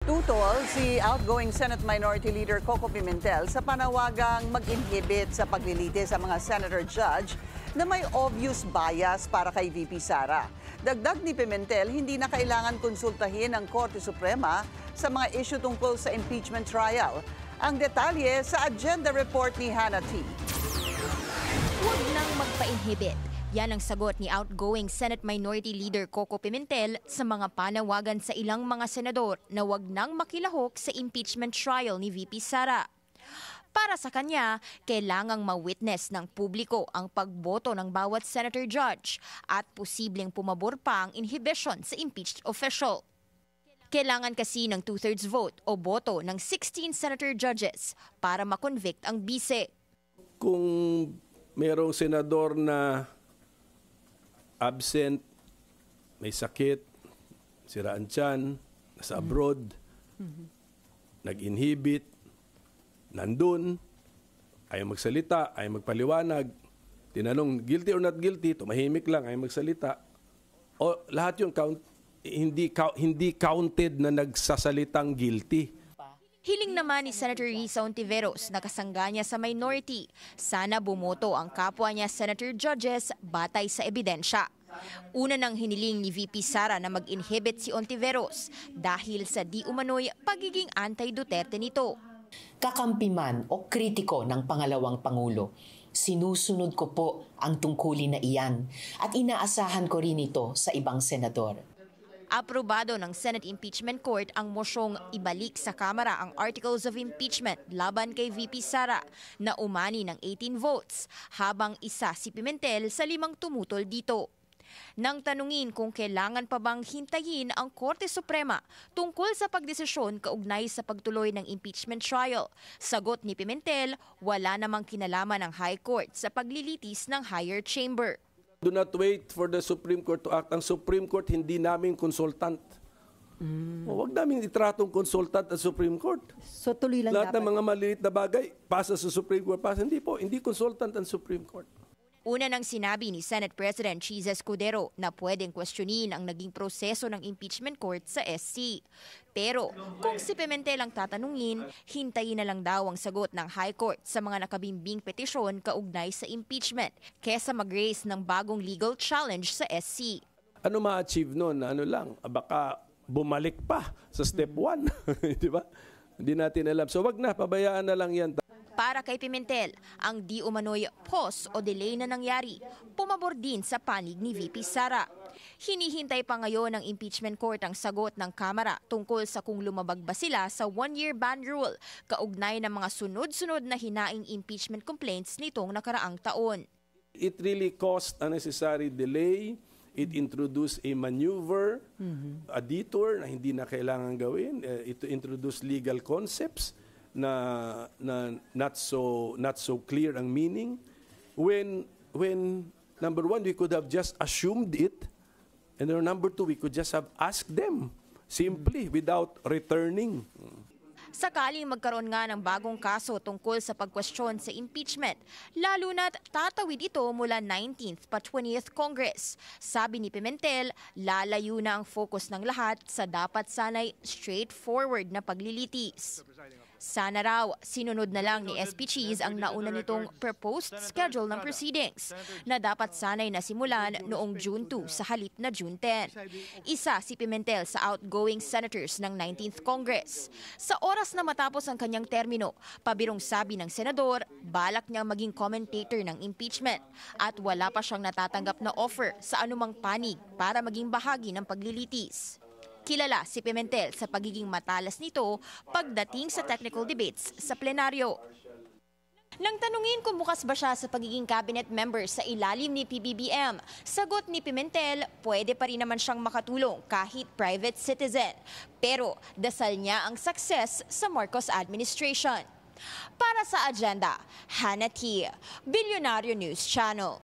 Tutol si outgoing Senate Minority Leader Coco Pimentel sa panawagang mag-inhibit sa paglilitis sa mga senator judge na may obvious bias para kay VP Sara. Dagdag ni Pimentel, hindi na kailangan konsultahin ang Korte Suprema sa mga issue tungkol sa impeachment trial. Ang detalye sa agenda report ni Hannah T. Huwag nang magpa-inhibit. Yan ang sagot ni outgoing Senate Minority Leader Coco Pimentel sa mga panawagan sa ilang mga senador na huwag nang makilahok sa impeachment trial ni VP Sara. Para sa kanya, kailangang ma-witness ng publiko ang pagboto ng bawat senator judge at posibleng pumabor pa ang inhibition sa impeached official. Kailangan kasi ng 2/3 vote o boto ng 16 senator judges para makonvict ang bise. Kung mayroong senador na absent, may sakit, siraan tiyan, nasa abroad, nag-inhibit, nandun, ayaw magsalita, ayaw magpaliwanag, tinanong guilty or not guilty, tumahimik lang, ayaw magsalita. O lahat yung hindi counted na nagsasalitang guilty. Hiling naman ni Senator Risa Ontiveros na kasangga niya sa minority. Sana bumoto ang kapwa niya senator judges batay sa ebidensya. Una nang hiniling ni VP Sara na mag-inhibit si Ontiveros dahil sa di umano'y pagiging anti-Duterte nito. Kakampi man o kritiko ng pangalawang Pangulo, sinusunod ko po ang tungkulin na iyan at inaasahan ko rin ito sa ibang senador. Aprobado ng Senate Impeachment Court ang mosyong ibalik sa Kamara ang Articles of Impeachment laban kay VP Sara na umani ng 18 votes, habang isa si Pimentel sa 5 tumutol dito. Nang tanungin kung kailangan pa bang hintayin ang Korte Suprema tungkol sa pagdesisyon kaugnay sa pagtuloy ng impeachment trial, sagot ni Pimentel, wala namang kinalaman ng High Court sa paglilitis ng higher chamber. Do not wait for the Supreme Court to act. Ang Supreme Court hindi namin consultant. Huwag namin itratong consultant at Supreme Court. So tuloy lang Lahat dapat. ng mga maliit na bagay, pasa sa Supreme Court, pasa. Hindi po, hindi consultant ang Supreme Court. Una nang sinabi ni Senate President Cheese Escudero na pwedeng questionin ang naging proseso ng impeachment court sa SC. Pero kung si Pimentel ang tatanungin, hintayin na lang daw ang sagot ng High Court sa mga nakabimbing petisyon kaugnay sa impeachment kesa mag-raise ng bagong legal challenge sa SC. Ano ma-achieve nun? Ano lang? Baka bumalik pa sa step 1. Di ba? Hindi natin alam. So wag na, pabayaan na lang yan. Para kay Pimentel, ang di umano'y pause o delay na nangyari, pumabor din sa panig ni VP Sara. Hinihintay pa ngayon ng impeachment court ang sagot ng Kamara tungkol sa kung lumabag ba sila sa 1-year ban rule kaugnay ng mga sunod-sunod na hinaing impeachment complaints nitong nakaraang taon. It really caused unnecessary delay. It introduced a maneuver, a detour na hindi na kailangan gawin. It introduced legal concepts na not so clear ang meaning. When number 1, we could have just assumed it, and then number 2, we could just have asked them simply without returning. Sakaling magkaroon nga ng bagong kaso tungkol sa pagkwestiyon sa impeachment, lalo na't tatawid ito mula 19th pa 20th Congress. Sabi ni Pimentel, lalayo na ang focus ng lahat sa dapat sanay straightforward na paglilitis. Sana raw, sinunod na lang ni SP Cheese ang nauna nitong proposed schedule ng proceedings na dapat sanay na simulan noong June 2 sa halip na June 10. Isa si Pimentel sa outgoing senators ng 19th Congress. Sa oras na matapos ang kanyang termino, pabirong sabi ng senador, balak niyang maging commentator ng impeachment at wala pa siyang natatanggap na offer sa anumang panig para maging bahagi ng paglilitis. Kilala si Pimentel sa pagiging matalas nito pagdating sa technical debates sa plenaryo. Nang tanungin kung bukas ba siya sa pagiging cabinet member sa ilalim ni PBBM, sagot ni Pimentel, pwede pa rin naman siyang makatulong kahit private citizen. Pero dasal niya ang success sa Marcos administration. Para sa agenda, Hannah T, Billionaire News Channel.